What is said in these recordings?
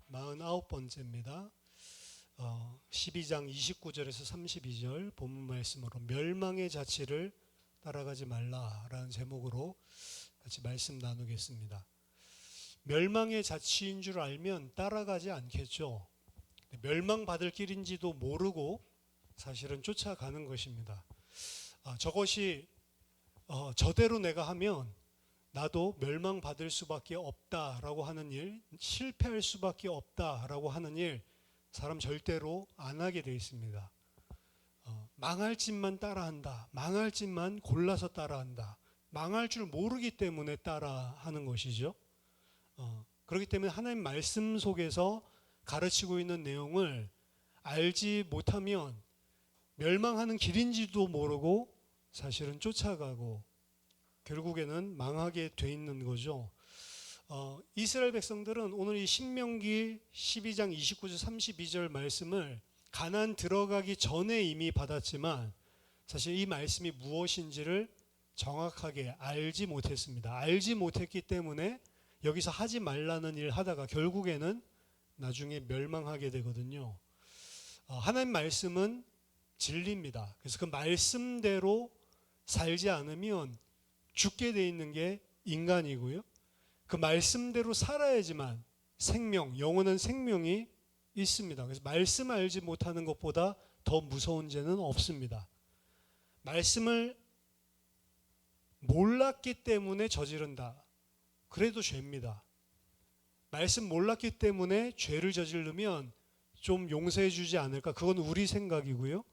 49번째입니다. 12장 29절에서 32절 본문 말씀으로 멸망의 자취를 따라가지 말라라는 제목으로 같이 말씀 나누겠습니다. 멸망의 자취인 줄 알면 따라가지 않겠죠. 멸망받을 길인지도 모르고 사실은 쫓아가는 것입니다. 저것이 저대로 내가 하면 나도 멸망받을 수밖에 없다라고 하는 일, 실패할 수밖에 없다라고 하는 일, 사람 절대로 안 하게 되어 있습니다. 망할 짓만 따라한다. 망할 짓만 골라서 따라한다. 망할 줄 모르기 때문에 따라하는 것이죠. 그렇기 때문에 하나님 말씀 속에서 가르치고 있는 내용을 알지 못하면 멸망하는 길인지도 모르고 사실은 쫓아가고 결국에는 망하게 돼 있는 거죠. 이스라엘 백성들은 오늘 이 신명기 12장 29절 32절 말씀을 가나안 들어가기 전에 이미 받았지만 사실 이 말씀이 무엇인지를 정확하게 알지 못했습니다. 알지 못했기 때문에 여기서 하지 말라는 일 하다가 결국에는 나중에 멸망하게 되거든요. 하나님 말씀은 진리입니다. 그래서 그 말씀대로 살지 않으면 죽게 돼 있는 게 인간이고요. 그 말씀대로 살아야지만 생명, 영원한 생명이 있습니다. 그래서 말씀 알지 못하는 것보다 더 무서운 죄는 없습니다. 말씀을 몰랐기 때문에 저지른다. 그래도 죄입니다. 말씀 몰랐기 때문에 죄를 저지르면 좀 용서해 주지 않을까? 그건 우리 생각이고요.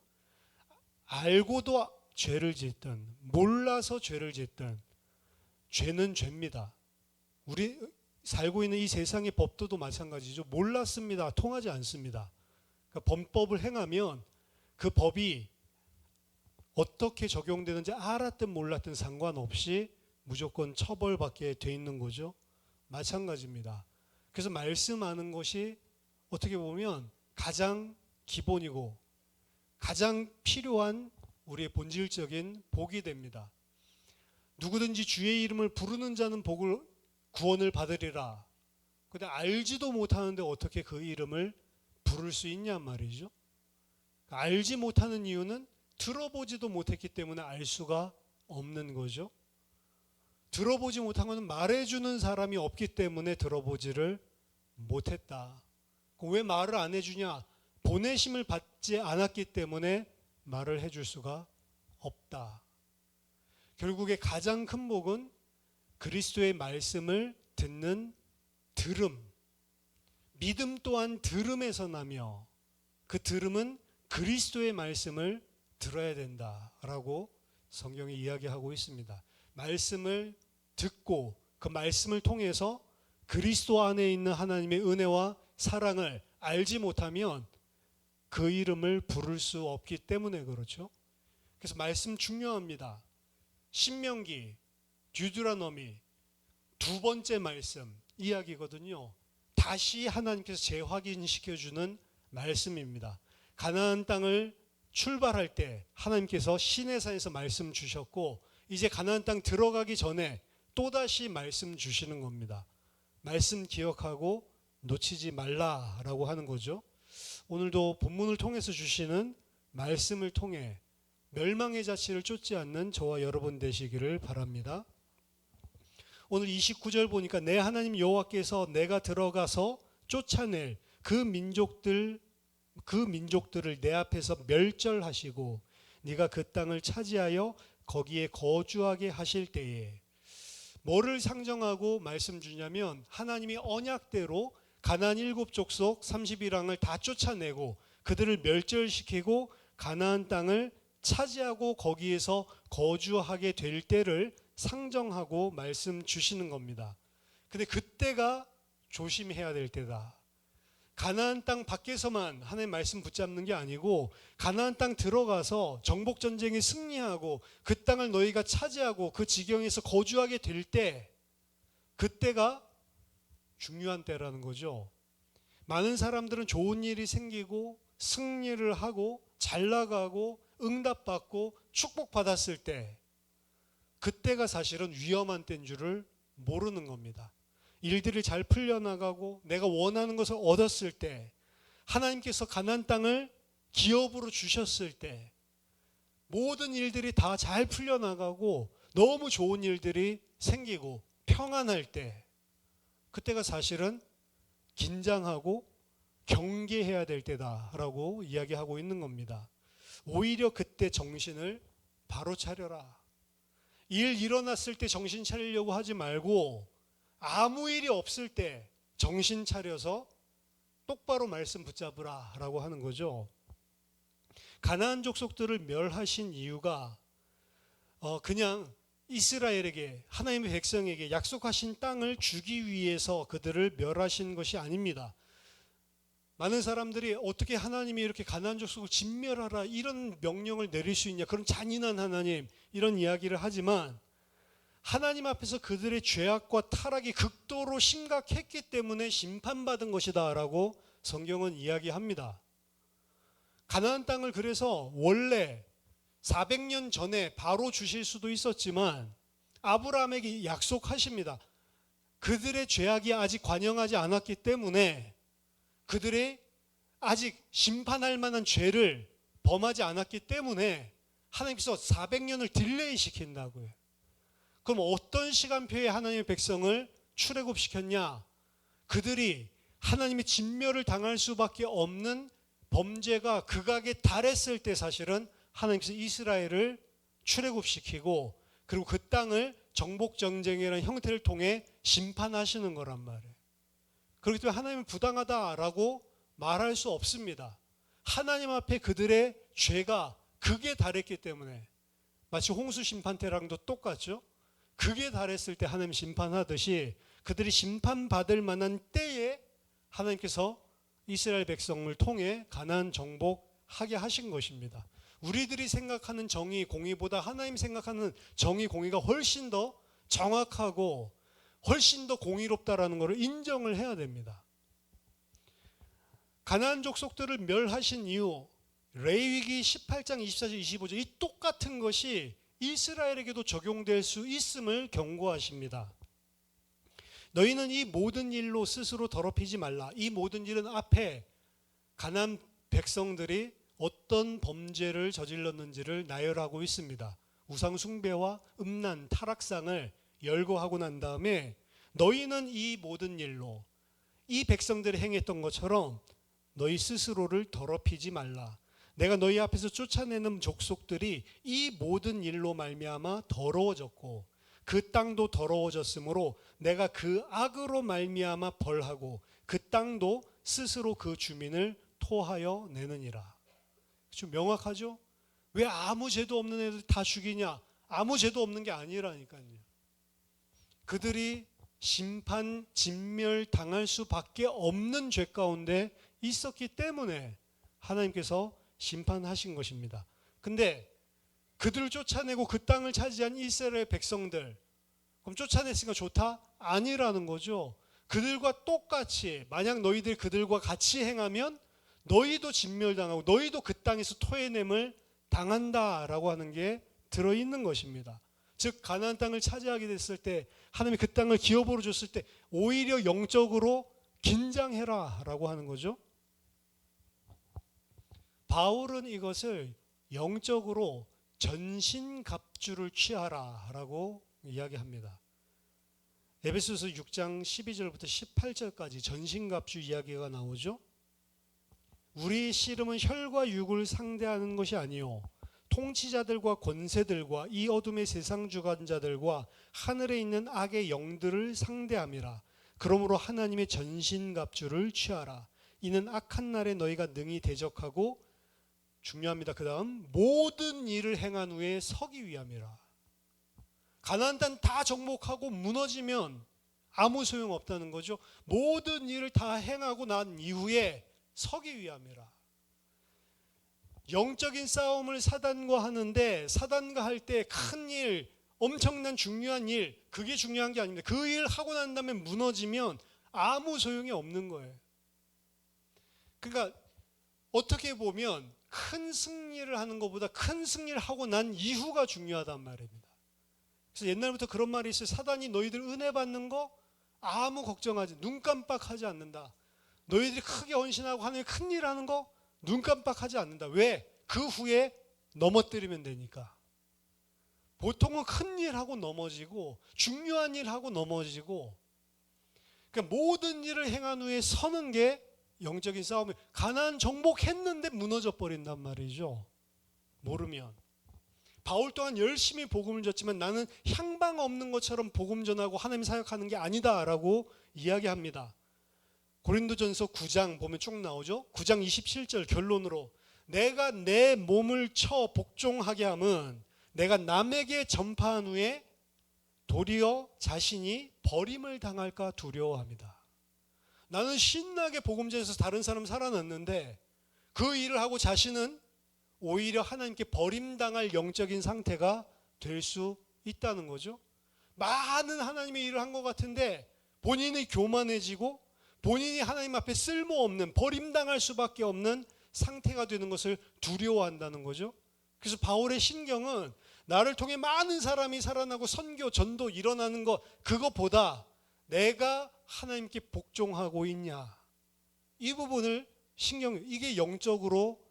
알고도 죄를 짓든 몰라서 죄를 짓든 죄는 죄입니다. 우리 살고 있는 이 세상의 법도도 마찬가지죠. 몰랐습니다. 통하지 않습니다. 그러니까 범법을 행하면 그 법이 어떻게 적용되는지 알았든 몰랐든 상관없이 무조건 처벌받게 돼 있는 거죠. 마찬가지입니다. 그래서 말씀하는 것이 어떻게 보면 가장 기본이고 가장 필요한 우리의 본질적인 복이 됩니다. 누구든지 주의 이름을 부르는 자는 구원을 받으리라. 근데 알지도 못하는데 어떻게 그 이름을 부를 수 있냐 말이죠. 알지 못하는 이유는 들어보지도 못했기 때문에 알 수가 없는 거죠. 들어보지 못한 것은 말해주는 사람이 없기 때문에 들어보지를 못했다. 왜 말을 안 해주냐? 보내심을 받지 않았기 때문에 말을 해줄 수가 없다. 결국에 가장 큰 복은 그리스도의 말씀을 듣는 들음. 믿음 또한 들음에서 나며 그 들음은 그리스도의 말씀을 들어야 된다라고 성경이 이야기하고 있습니다. 말씀을 듣고 그 말씀을 통해서 그리스도 안에 있는 하나님의 은혜와 사랑을 알지 못하면 그 이름을 부를 수 없기 때문에 그렇죠. 그래서 말씀 중요합니다. 신명기, 듀드라노미 두 번째 말씀 이야기거든요. 다시 하나님께서 재확인시켜주는 말씀입니다. 가나안 땅을 출발할 때 하나님께서 시내산에서 말씀 주셨고 이제 가나안 땅 들어가기 전에 또다시 말씀 주시는 겁니다. 말씀 기억하고 놓치지 말라라고 하는 거죠. 오늘도 본문을 통해서 주시는 말씀을 통해 멸망의 자취를 쫓지 않는 저와 여러분 되시기를 바랍니다. 오늘 29절 보니까 내 하나님 여호와께서 내가 들어가서 쫓아낼 그 민족들을 내 앞에서 멸절하시고 네가 그 땅을 차지하여 거기에 거주하게 하실 때에 뭐를 상정하고 말씀 주냐면 하나님이 언약대로 가나안 7족속 31왕을 다 쫓아내고 그들을 멸절시키고 가나안 땅을 차지하고 거기에서 거주하게 될 때를 상정하고 말씀 주시는 겁니다. 근데 그때가 조심해야 될 때다. 가나안 땅 밖에서만 하나님 말씀 붙잡는 게 아니고 가나안 땅 들어가서 정복 전쟁에 승리하고 그 땅을 너희가 차지하고 그 지경에서 거주하게 될 때 그때가 중요한 때라는 거죠. 많은 사람들은 좋은 일이 생기고 승리를 하고 잘 나가고 응답받고 축복받았을 때 그때가 사실은 위험한 때인 줄을 모르는 겁니다. 일들이 잘 풀려나가고 내가 원하는 것을 얻었을 때, 하나님께서 가나안 땅을 기업으로 주셨을 때, 모든 일들이 다 잘 풀려나가고 너무 좋은 일들이 생기고 평안할 때, 그때가 사실은 긴장하고 경계해야 될 때다라고 이야기하고 있는 겁니다. 오히려 그때 정신을 바로 차려라. 일 일어났을 때 정신 차리려고 하지 말고 아무 일이 없을 때 정신 차려서 똑바로 말씀 붙잡으라 라고 하는 거죠. 가나안 족속들을 멸하신 이유가 그냥 이스라엘에게, 하나님의 백성에게 약속하신 땅을 주기 위해서 그들을 멸하신 것이 아닙니다. 많은 사람들이 어떻게 하나님이 이렇게 가나안 족속을 진멸하라 이런 명령을 내릴 수 있냐, 그런 잔인한 하나님, 이런 이야기를 하지만 하나님 앞에서 그들의 죄악과 타락이 극도로 심각했기 때문에 심판받은 것이다 라고 성경은 이야기합니다. 가나안 땅을 그래서 원래 400년 전에 바로 주실 수도 있었지만 아브라함에게 약속하십니다. 그들의 죄악이 아직 관영하지 않았기 때문에, 그들의 아직 심판할 만한 죄를 범하지 않았기 때문에 하나님께서 400년을 딜레이 시킨다고요. 그럼 어떤 시간표에 하나님의 백성을 출애굽시켰냐? 그들이 하나님의 진멸을 당할 수밖에 없는 범죄가 극악에 달했을 때 사실은 하나님께서 이스라엘을 출애굽시키고, 그리고 그 땅을 정복전쟁이라는 형태를 통해 심판하시는 거란 말이에요. 그렇기 때문에 하나님은 부당하다라고 말할 수 없습니다. 하나님 앞에 그들의 죄가 극에 달했기 때문에, 마치 홍수 심판 때랑도 똑같죠. 극에 달했을 때 하나님 심판하듯이 그들이 심판받을 만한 때에 하나님께서 이스라엘 백성을 통해 가나안 정복하게 하신 것입니다. 우리들이 생각하는 정의, 공의보다 하나님 생각하는 정의, 공의가 훨씬 더 정확하고 훨씬 더 공의롭다라는 것을 인정을 해야 됩니다. 가나안 족속들을 멸하신 이유, 레위기 18장 24절 25절, 이 똑같은 것이 이스라엘에게도 적용될 수 있음을 경고하십니다. 너희는 이 모든 일로 스스로 더럽히지 말라. 이 모든 일은 앞에 가나안 백성들이 어떤 범죄를 저질렀는지를 나열하고 있습니다. 우상 숭배와 음란, 타락상을 열거하고 난 다음에 너희는 이 모든 일로, 이 백성들이 행했던 것처럼 너희 스스로를 더럽히지 말라. 내가 너희 앞에서 쫓아내는 족속들이 이 모든 일로 말미암아 더러워졌고 그 땅도 더러워졌으므로 내가 그 악으로 말미암아 벌하고 그 땅도 스스로 그 주민을 토하여 내느니라. 좀 명확하죠? 왜 아무 죄도 없는 애들 다 죽이냐? 아무 죄도 없는 게 아니라니까요. 그들이 심판, 진멸 당할 수밖에 없는 죄 가운데 있었기 때문에 하나님께서 심판하신 것입니다. 근데 그들을 쫓아내고 그 땅을 차지한 이스라엘 백성들, 그럼 쫓아냈으니까 좋다? 아니라는 거죠. 그들과 똑같이, 만약 너희들이 그들과 같이 행하면 너희도 진멸당하고 너희도 그 땅에서 토해냄을 당한다라고 하는 게 들어있는 것입니다. 즉 가나안 땅을 차지하게 됐을 때, 하나님이 그 땅을 기업으로 줬을 때 오히려 영적으로 긴장해라 라고 하는 거죠. 바울은 이것을 영적으로 전신갑주를 취하라 라고 이야기합니다. 에베소서 6장 12절부터 18절까지 전신갑주 이야기가 나오죠. 우리의 씨름은 혈과 육을 상대하는 것이 아니요 통치자들과 권세들과 이 어둠의 세상 주관자들과 하늘에 있는 악의 영들을 상대함이라. 그러므로 하나님의 전신갑주를 취하라. 이는 악한 날에 너희가 능히 대적하고, 중요합니다. 그 다음, 모든 일을 행한 후에 서기 위함이라. 가나안 땅 다 정복하고 무너지면 아무 소용 없다는 거죠. 모든 일을 다 행하고 난 이후에 서기 위함이라. 영적인 싸움을 사단과 하는데, 사단과 할 때 큰 일, 엄청난 중요한 일, 그게 중요한 게 아닙니다. 그 일 하고 난 다음에 무너지면 아무 소용이 없는 거예요. 그러니까 어떻게 보면 큰 승리를 하는 것보다 큰 승리를 하고 난 이후가 중요하단 말입니다. 그래서 옛날부터 그런 말이 있어요. 사단이 너희들 은혜 받는 거 아무 걱정하지, 눈 깜빡하지 않는다. 너희들이 크게 헌신하고 하나님 큰일 하는 거 눈 깜빡하지 않는다. 왜? 그 후에 넘어뜨리면 되니까. 보통은 큰일 하고 넘어지고 중요한 일 하고 넘어지고, 그러니까 모든 일을 행한 후에 서는 게 영적인 싸움이에요. 가나안 정복했는데 무너져 버린단 말이죠. 모르면. 바울 또한 열심히 복음을 전지만 나는 향방 없는 것처럼 복음 전하고 하나님 사역하는 게 아니다라고 이야기합니다. 고린도전서 9장 보면 쭉 나오죠. 9장 27절 결론으로 내가 내 몸을 쳐 복종하게 함은 내가 남에게 전파한 후에 도리어 자신이 버림을 당할까 두려워합니다. 나는 신나게 복음 전해서 다른 사람 살아났는데 그 일을 하고 자신은 오히려 하나님께 버림당할 영적인 상태가 될 수 있다는 거죠. 많은 하나님의 일을 한 것 같은데 본인이 교만해지고 본인이 하나님 앞에 쓸모없는, 버림당할 수밖에 없는 상태가 되는 것을 두려워한다는 거죠. 그래서 바울의 신경은 나를 통해 많은 사람이 살아나고 선교, 전도 일어나는 것, 그것보다 내가 하나님께 복종하고 있냐, 이 부분을 이게 영적으로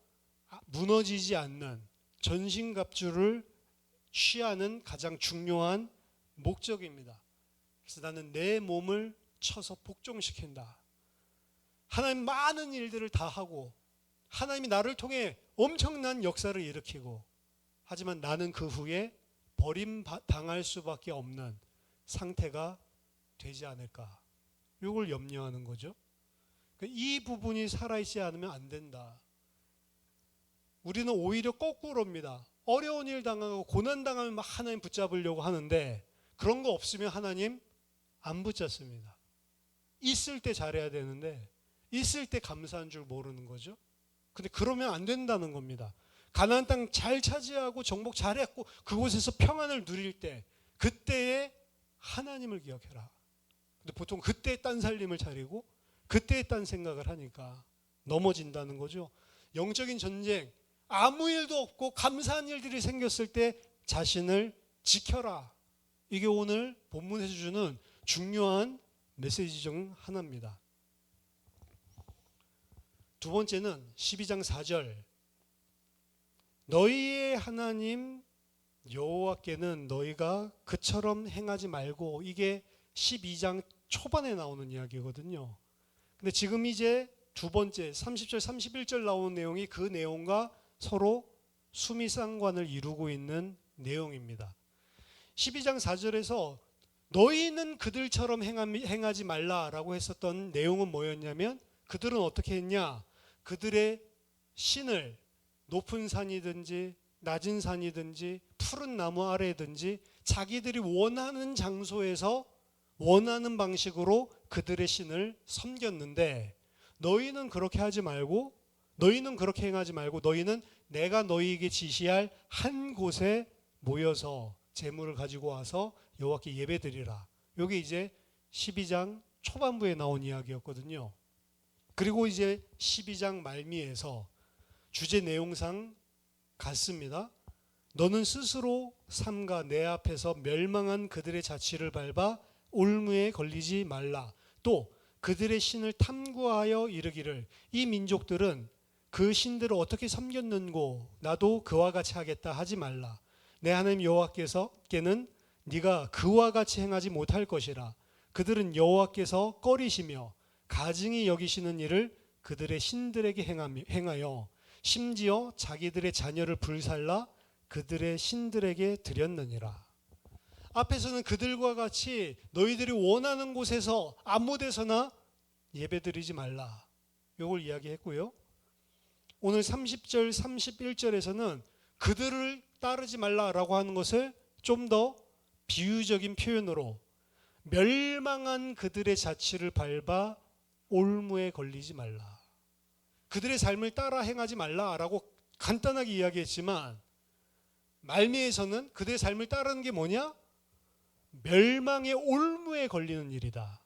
무너지지 않는 전신갑주를 취하는 가장 중요한 목적입니다. 그래서 나는 내 몸을 쳐서 복종시킨다. 하나님 많은 일들을 다 하고 하나님이 나를 통해 엄청난 역사를 일으키고, 하지만 나는 그 후에 버림당할 수밖에 없는 상태가 되지 않을까, 이걸 염려하는 거죠. 이 부분이 살아있지 않으면 안 된다. 우리는 오히려 거꾸로입니다. 어려운 일 당하고 고난 당하면 막 하나님 붙잡으려고 하는데 그런 거 없으면 하나님 안 붙잡습니다. 있을 때 잘해야 되는데 있을 때 감사한 줄 모르는 거죠. 근데 그러면 안 된다는 겁니다. 가나안 땅 잘 차지하고 정복 잘했고 그곳에서 평안을 누릴 때 그때에 하나님을 기억해라. 근데 보통 그때 딴 살림을 차리고 그때 딴 생각을 하니까 넘어진다는 거죠. 영적인 전쟁, 아무 일도 없고 감사한 일들이 생겼을 때 자신을 지켜라. 이게 오늘 본문에서 주는 중요한 메시지 중 하나입니다. 두 번째는 12장 4절, 너희의 하나님 여호와께는 너희가 그처럼 행하지 말고, 이게 12장 초반에 나오는 이야기거든요. 근데 지금 이제 두 번째 30절 31절 나오는 내용이 그 내용과 서로 수미상관을 이루고 있는 내용입니다. 12장 4절에서 너희는 그들처럼 행하지 말라라고 했었던 내용은 뭐였냐면, 그들은 어떻게 했냐, 그들의 신을 높은 산이든지 낮은 산이든지 푸른 나무 아래든지 자기들이 원하는 장소에서 원하는 방식으로 그들의 신을 섬겼는데, 너희는 그렇게 하지 말고, 너희는 그렇게 행하지 말고, 너희는 내가 너희에게 지시할 한 곳에 모여서 제물을 가지고 와서 여호와께 예배드리라. 이게 이제 12장 초반부에 나온 이야기였거든요. 그리고 이제 12장 말미에서 주제 내용상 같습니다. 너는 스스로 삼가 내 앞에서 멸망한 그들의 자취를 밟아 올무에 걸리지 말라. 또 그들의 신을 탐구하여 이르기를, 이 민족들은 그 신들을 어떻게 섬겼는고 나도 그와 같이 하겠다 하지 말라. 내 하나님 여호와께서께는 네가 그와 같이 행하지 못할 것이라. 그들은 여호와께서 꺼리시며 가증히 여기시는 일을 그들의 신들에게 행하여 심지어 자기들의 자녀를 불살라 그들의 신들에게 드렸느니라. 앞에서는 그들과 같이 너희들이 원하는 곳에서 아무 데서나 예배드리지 말라, 이걸 이야기했고요. 오늘 30절 31절에서는 그들을 따르지 말라라고 하는 것을 좀 더 비유적인 표현으로 멸망한 그들의 자취를 밟아 올무에 걸리지 말라, 그들의 삶을 따라 행하지 말라라고 간단하게 이야기했지만, 말미에서는 그들의 삶을 따르는 게 뭐냐? 멸망의 올무에 걸리는 일이다.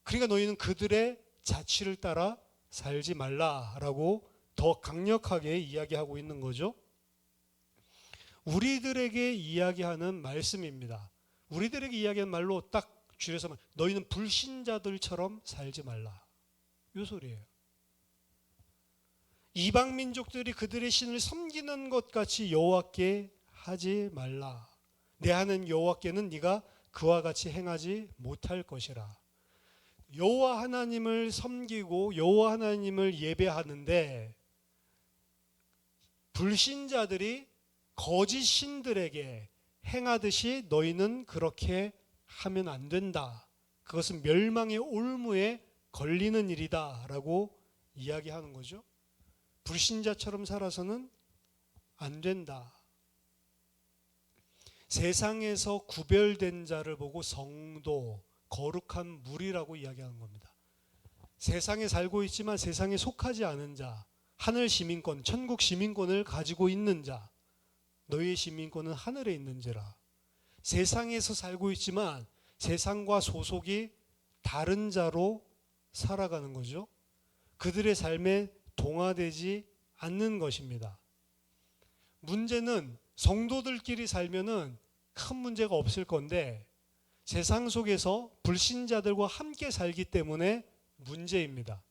그러니까 너희는 그들의 자취를 따라 살지 말라라고 더 강력하게 이야기하고 있는 거죠. 우리들에게 이야기하는 말씀입니다. 우리들에게 이야기하는 말로 딱 줄여서 말, 너희는 불신자들처럼 살지 말라. 이 소리예요. 이방 민족들이 그들의 신을 섬기는 것 같이 여호와께 하지 말라. 내 하는 여호와께는 네가 그와 같이 행하지 못할 것이라. 여호와 하나님을 섬기고 여호와 하나님을 예배하는데 불신자들이 거짓 신들에게 행하듯이 너희는 그렇게 하면 안 된다. 그것은 멸망의 올무에 걸리는 일이다 라고 이야기하는 거죠. 불신자처럼 살아서는 안 된다. 세상에서 구별된 자를 보고 성도, 거룩한 무리라고 이야기하는 겁니다. 세상에 살고 있지만 세상에 속하지 않은 자, 하늘 시민권, 천국 시민권을 가지고 있는 자, 너희의 시민권은 하늘에 있는지라. 세상에서 살고 있지만 세상과 소속이 다른 자로 살아가는 거죠. 그들의 삶에 동화되지 않는 것입니다. 문제는 성도들끼리 살면은 큰 문제가 없을 건데 세상 속에서 불신자들과 함께 살기 때문에 문제입니다.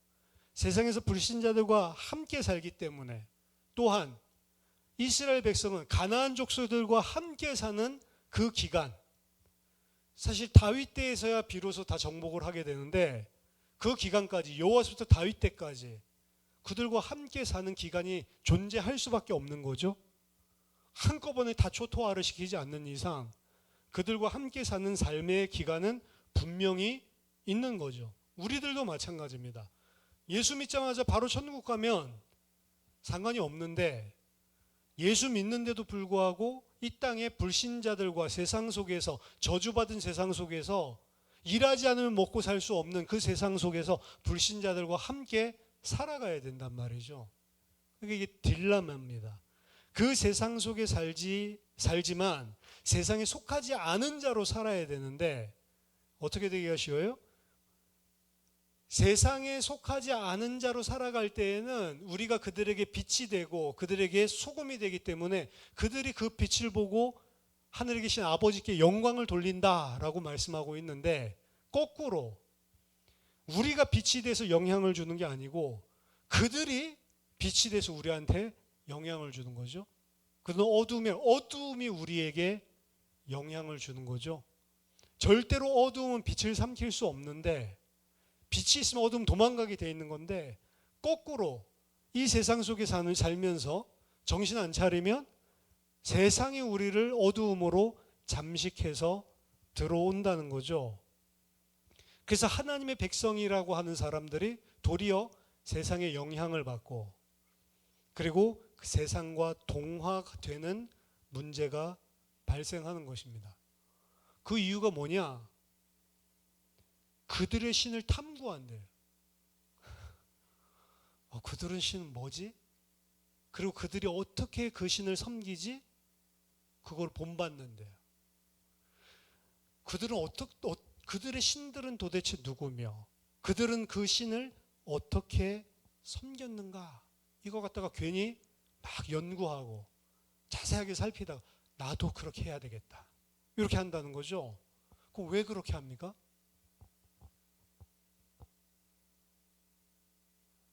세상에서 불신자들과 함께 살기 때문에 또한 이스라엘 백성은 가나안 족속들과 함께 사는 그 기간, 사실 다윗 때에서야 비로소 다 정복을 하게 되는데 그 기간까지 여호와서부터 다윗 때까지 그들과 함께 사는 기간이 존재할 수밖에 없는 거죠. 한꺼번에 다 초토화를 시키지 않는 이상 그들과 함께 사는 삶의 기간은 분명히 있는 거죠. 우리들도 마찬가지입니다. 예수 믿자마자 바로 천국 가면 상관이 없는데 예수 믿는데도 불구하고 이 땅의 불신자들과 세상 속에서 저주받은 세상 속에서 일하지 않으면 먹고 살 수 없는 그 세상 속에서 불신자들과 함께 살아가야 된단 말이죠. 이게 딜레마입니다. 그 세상 속에 살지만 세상에 속하지 않은 자로 살아야 되는데 어떻게 되기가 쉬워요? 세상에 속하지 않은 자로 살아갈 때에는 우리가 그들에게 빛이 되고 그들에게 소금이 되기 때문에 그들이 그 빛을 보고 하늘에 계신 아버지께 영광을 돌린다라고 말씀하고 있는데 거꾸로 우리가 빛이 돼서 영향을 주는 게 아니고 그들이 빛이 돼서 우리한테 영향을 주는 거죠. 그들은 어두움이 우리에게 영향을 주는 거죠. 절대로 어두움은 빛을 삼킬 수 없는데 빛이 있으면 어두움 도망가게 돼 있는 건데 거꾸로 이 세상 속에 살면서 정신 안 차리면 세상이 우리를 어두움으로 잠식해서 들어온다는 거죠. 그래서 하나님의 백성이라고 하는 사람들이 도리어 세상의 영향을 받고 그리고 그 세상과 동화되는 문제가 발생하는 것입니다. 그 이유가 뭐냐? 그들의 신을 탐구한대요. 그들은 신은 뭐지? 그리고 그들이 어떻게 그 신을 섬기지? 그걸 본받는데요. 그들의 신들은 도대체 누구며 그들은 그 신을 어떻게 섬겼는가? 이거 갖다가 괜히 막 연구하고 자세하게 살피다가 나도 그렇게 해야 되겠다. 이렇게 한다는 거죠. 그럼 왜 그렇게 합니까?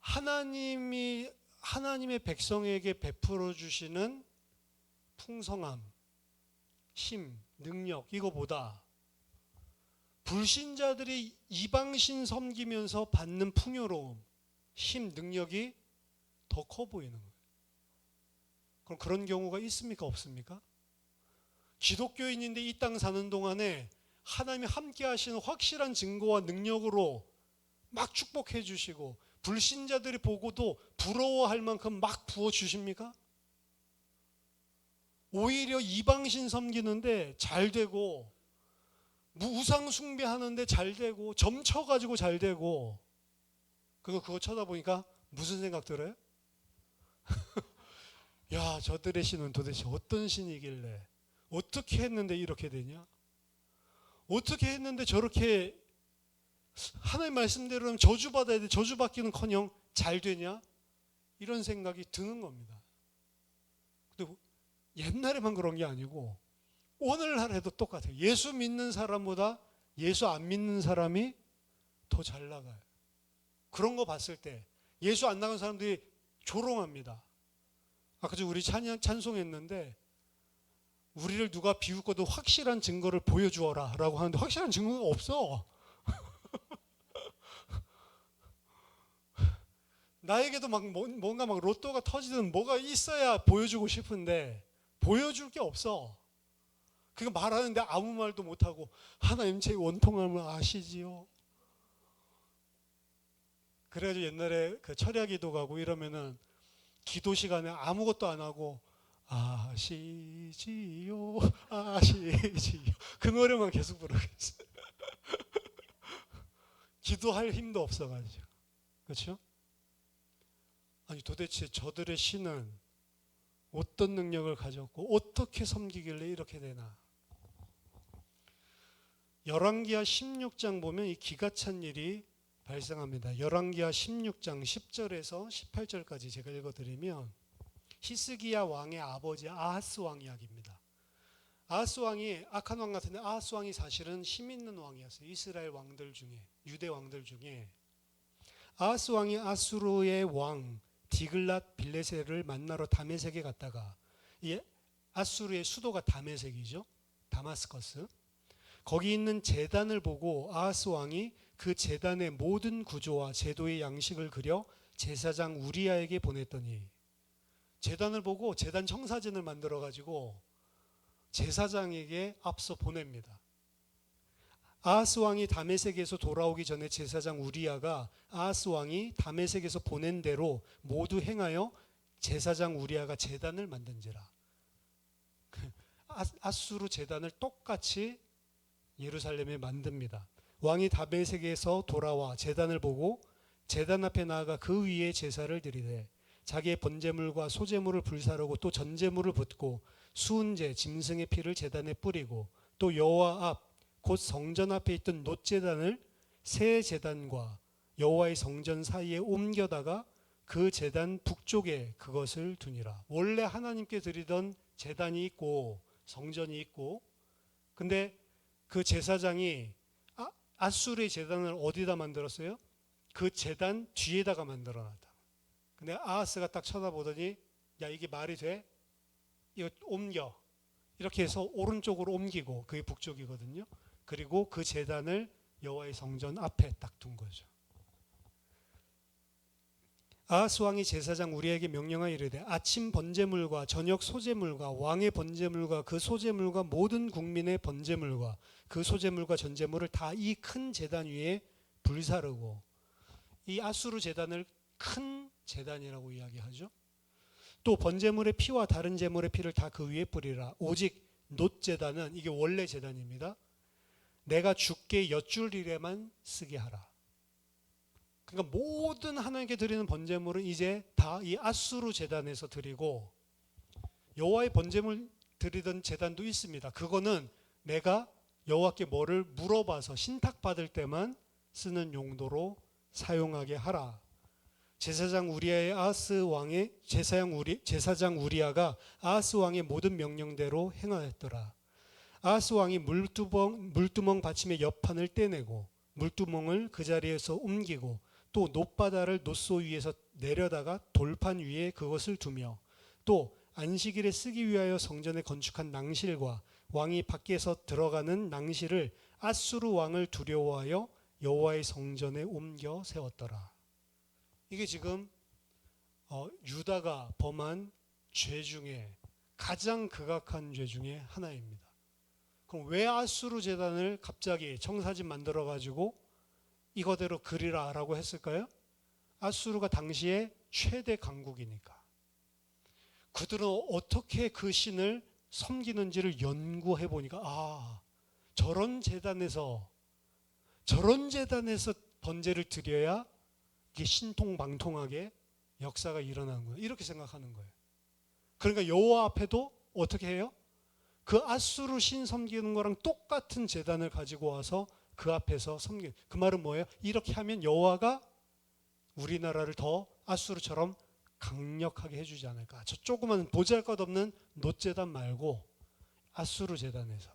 하나님의 백성에게 베풀어 주시는 풍성함, 힘, 능력 이거보다 불신자들이 이방신 섬기면서 받는 풍요로움, 힘, 능력이 더 커 보이는 거예요. 그럼 그런 경우가 있습니까? 없습니까? 기독교인인데 이 땅 사는 동안에 하나님이 함께 하시는 확실한 증거와 능력으로 막 축복해 주시고 불신자들이 보고도 부러워할 만큼 막 부어주십니까? 오히려 이방신 섬기는데 잘 되고 우상 숭배하는데 잘 되고 점쳐가지고 잘 되고 그거 쳐다보니까 무슨 생각 들어요? 야, 저들의 신은 도대체 어떤 신이길래 어떻게 했는데 이렇게 되냐? 어떻게 했는데 저렇게 하나님 말씀대로는 저주받아야 돼. 저주받기는커녕 잘 되냐? 이런 생각이 드는 겁니다. 근데 옛날에만 그런 게 아니고 오늘날 해도 똑같아요. 예수 믿는 사람보다 예수 안 믿는 사람이 더 잘 나가요. 그런 거 봤을 때 예수 안 나간 사람들이 조롱합니다. 아까 저 우리 찬송했는데 우리를 누가 비웃고도 확실한 증거를 보여주어라 라고 하는데 확실한 증거가 없어. 나에게도 막 뭔가 막 로또가 터지든 뭐가 있어야 보여주고 싶은데 보여줄 게 없어. 그거 말하는데 아무 말도 못하고 하나님 제 원통함을 아시지요. 그래가지고 옛날에 그 철야 기도 가고 이러면은 기도 시간에 아무것도 안 하고 아시지요 아시지요 그 노래만 계속 부르겠어요. 기도할 힘도 없어가지고. 그렇죠? 아니 도대체 저들의 신은 어떤 능력을 가졌고 어떻게 섬기길래 이렇게 되나. 열왕기하 16장 보면 이 기가 찬 일이 발생합니다. 열왕기하 16장 10절에서 18절까지 제가 읽어드리면 히스기야 왕의 아버지 아하스 왕 이야기입니다. 아하스 왕이 악한 왕 같은데 아하스 왕이 사실은 힘 있는 왕이었어요. 이스라엘 왕들 중에, 유대 왕들 중에. 아하스 왕이 아수르의 왕 디글랏 빌레셀을 만나러 다메섹에 갔다가, 이 아수르의 수도가 다메섹이죠. 다마스커스. 거기 있는 제단을 보고 아하스 왕이 그 제단의 모든 구조와 제도의 양식을 그려 제사장 우리아에게 보냈더니, 제단을 보고 제단 청사진을 만들어 가지고 제사장에게 앞서 보냅니다. 아하스 왕이 다메섹에서 돌아오기 전에 제사장 우리아가 아하스 왕이 다메섹에서 보낸 대로 모두 행하여 제사장 우리아가 제단을 만든지라. 아수르 제단을 똑같이 예루살렘에 만듭니다. 왕이 다메섹에서 돌아와 제단을 보고 제단 앞에 나아가 그 위에 제사를 드리되 자기의 번제물과 소제물을 불사르고 또 전제물을 붓고 수은제 짐승의 피를 제단에 뿌리고 또 여호와 앞 곧 성전 앞에 있던 놋제단을 새 제단과 여호와의 성전 사이에 옮겨다가 그 제단 북쪽에 그것을 두니라. 원래 하나님께 드리던 제단이 있고 성전이 있고, 근데 그 제사장이 아수르의 제단을 어디다 만들었어요? 그 제단 뒤에다가 만들어놨다. 근데 아하스가 딱 쳐다보더니 야 이게 말이 돼? 이거 옮겨. 이렇게 해서 오른쪽으로 옮기고, 그게 북쪽이거든요. 그리고 그 제단을 여호와의 성전 앞에 딱 둔 거죠. 아하스 왕이 제사장 우리에게 명령하여 이르되 아침 번제물과 저녁 소제물과 왕의 번제물과 그 소제물과 모든 국민의 번제물과 그 소제물과 전제물을 다 이 큰 제단 위에 불사르고, 이 아수르 제단을 큰 제단이라고 이야기하죠. 또 번제물의 피와 다른 제물의 피를 다 그 위에 뿌리라. 오직 놋 제단은, 이게 원래 제단입니다, 내가 주께 여쭐 일에만 쓰게 하라. 그러니까 모든 하나님께 드리는 번제물은 이제 다 이 아수르 제단에서 드리고, 여호와의 번제물 드리던 제단도 있습니다. 그거는 내가 여호와께 뭐를 물어봐서 신탁받을 때만 쓰는 용도로 사용하게 하라. 제사장 우리아의 아하스 왕의 제사장 우리아가 아하스 왕의 모든 명령대로 행하였더라. 아하스 왕이 물두멍 받침의 옆판을 떼내고 물두멍을 그 자리에서 옮기고 또 놋바다를 놋소 위에서 내려다가 돌판 위에 그것을 두며 또 안식일에 쓰기 위하여 성전에 건축한 낭실과 왕이 밖에서 들어가는 낭실을 아수르 왕을 두려워하여 여호와의 성전에 옮겨 세웠더라. 이게 지금 유다가 범한 죄 중에 가장 극악한 죄 중에 하나입니다. 그럼 왜 아수르 제단을 갑자기 청사진 만들어 가지고 이거대로 그리라 라고 했을까요? 아수르가 당시에 최대 강국이니까. 그들은 어떻게 그 신을 섬기는지를 연구해 보니까 저런 제단에서 번제를 드려야 이게 신통방통하게 역사가 일어나는 거예요. 이렇게 생각하는 거예요. 그러니까 여호와 앞에도 어떻게 해요? 그 아수르 신 섬기는 거랑 똑같은 제단을 가지고 와서 그 앞에서 섬기는. 그 말은 뭐예요? 이렇게 하면 여호와가 우리나라를 더 아수르처럼 강력하게 해주지 않을까. 저 조그만 보잘것없는 놋제단 말고 아수르 제단에서.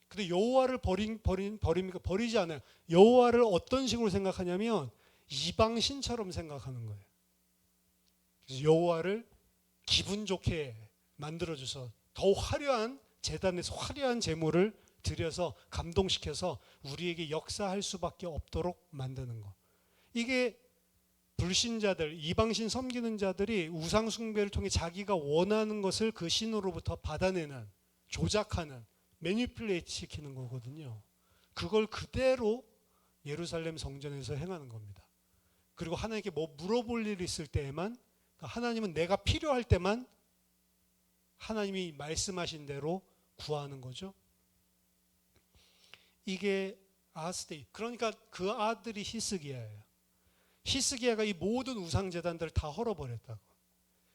근데 여호와를 버립니까? 버리지 않아요. 여호와를 어떤 식으로 생각하냐면 이방신처럼 생각하는 거예요. 그래서 여호와를 기분 좋게 만들어줘서 더 화려한 제단에서 화려한 제물을 드려서 감동시켜서 우리에게 역사할 수밖에 없도록 만드는 거. 이게 불신자들, 이방신 섬기는 자들이 우상 숭배를 통해 자기가 원하는 것을 그 신으로부터 받아내는, 조작하는, 매니플레이트 시키는 거거든요. 그걸 그대로 예루살렘 성전에서 행하는 겁니다. 그리고 하나님께 뭐 물어볼 일이 있을 때에만, 하나님은 내가 필요할 때만 하나님이 말씀하신 대로 구하는 거죠. 이게 아하스데이. 그러니까 그 아들이 히스기야예요. 히스기야가 이 모든 우상 제단들을 다 헐어버렸다고.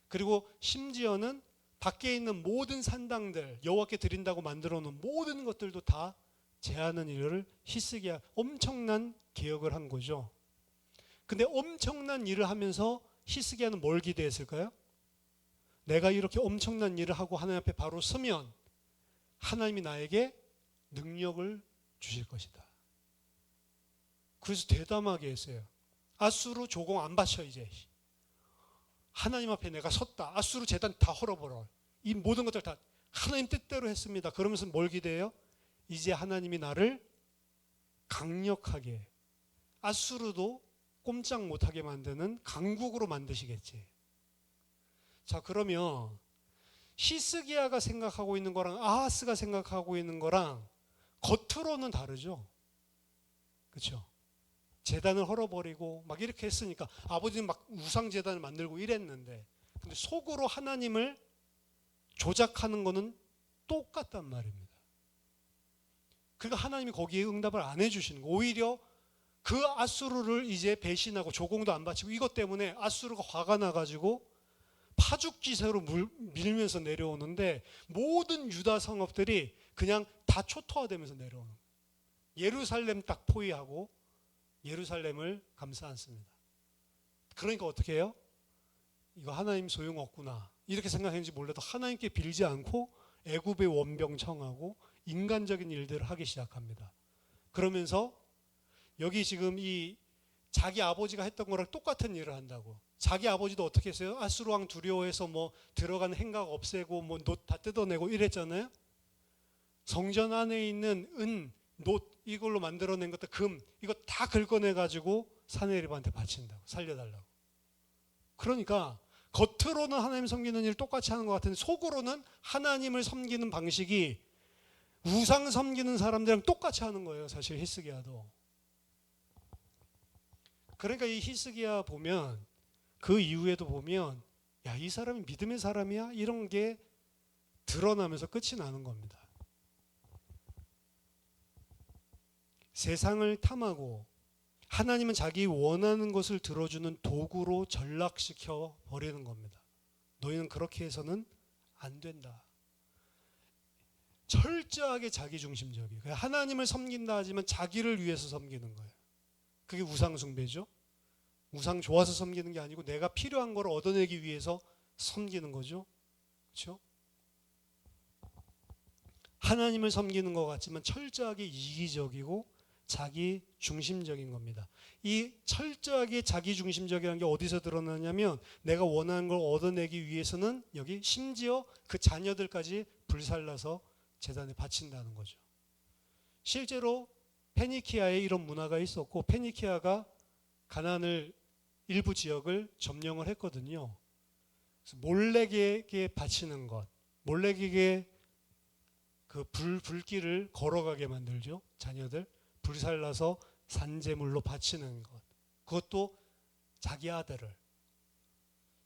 그리고 심지어는 밖에 있는 모든 산당들, 여호와께 드린다고 만들어 놓은 모든 것들도 다 제하는 일을 히스기야 엄청난 개혁을 한 거죠. 근데 엄청난 일을 하면서 히스기야는 뭘 기대했을까요? 내가 이렇게 엄청난 일을 하고 하나님 앞에 바로 서면 하나님이 나에게 능력을 주실 것이다. 그래서 대담하게 했어요. 아수르 조공 안 바쳐 이제. 하나님 앞에 내가 섰다. 아수르 제단 다 헐어버려. 이 모든 것들 다 하나님 뜻대로 했습니다. 그러면서 뭘 기대해요? 이제 하나님이 나를 강력하게, 아수르도 꼼짝 못하게 만드는 강국으로 만드시겠지. 자, 그러면 히스기야가 생각하고 있는 거랑 아하스가 생각하고 있는 거랑 겉으로는 다르죠. 그렇죠? 제단을 헐어버리고 막 이렇게 했으니까 아버지는 막 우상 제단을 만들고 이랬는데, 근데 속으로 하나님을 조작하는 거는 똑같단 말입니다. 그러니까 하나님이 거기에 응답을 안 해주시는 거. 오히려 그 아수르를 이제 배신하고 조공도 안 바치고 이것 때문에 아수르가 화가 나가지고 파죽지세로 밀면서 내려오는데 모든 유다 성읍들이 그냥 다 초토화되면서 내려오는 거예요. 예루살렘 딱 포위하고 예루살렘을 감싸 안습니다. 그러니까 어떻게 해요? 이거 하나님 소용없구나 이렇게 생각했는지 몰라도 하나님께 빌지 않고 애굽의 원병 청하고 인간적인 일들을 하기 시작합니다. 그러면서 여기 지금 이 자기 아버지가 했던 거랑 똑같은 일을 한다고. 자기 아버지도 어떻게 했어요? 아수르 왕 두려워해서 뭐 들어간 행각 없애고 뭐 놋 다 뜯어내고 이랬잖아요. 성전 안에 있는 은, 놋 이걸로 만들어낸 것들, 금 이거 다 긁어내 가지고 사내립한테 바친다고, 살려달라고. 그러니까 겉으로는 하나님 섬기는 일을 똑같이 하는 것 같은데 속으로는 하나님을 섬기는 방식이 우상 섬기는 사람들이랑 똑같이 하는 거예요. 사실 히스기야도. 그러니까 이 히스기야 보면 그 이후에도 보면 야, 이 사람이 믿음의 사람이야? 이런 게 드러나면서 끝이 나는 겁니다. 세상을 탐하고 하나님은 자기 원하는 것을 들어주는 도구로 전락시켜 버리는 겁니다. 너희는 그렇게 해서는 안 된다. 철저하게 자기중심적이에요. 하나님을 섬긴다 하지만 자기를 위해서 섬기는 거예요. 그게 우상 숭배죠. 우상 좋아서 섬기는 게 아니고 내가 필요한 걸 얻어내기 위해서 섬기는 거죠. 그렇죠? 하나님을 섬기는 것 같지만 철저하게 이기적이고 자기 중심적인 겁니다. 이 철저하게 자기 중심적이라는 게 어디서 드러나냐면 내가 원하는 걸 얻어내기 위해서는 여기 심지어 그 자녀들까지 불살라서 제단에 바친다는 거죠. 실제로 페니키아에 이런 문화가 있었고 페니키아가 가나안을 일부 지역을 점령을 했거든요. 그래서 몰렉에게 바치는 것, 몰렉에게 그 불길을 걸어가게 만들죠. 자녀들 불살라서 산제물로 바치는 것. 그것도 자기 아들을.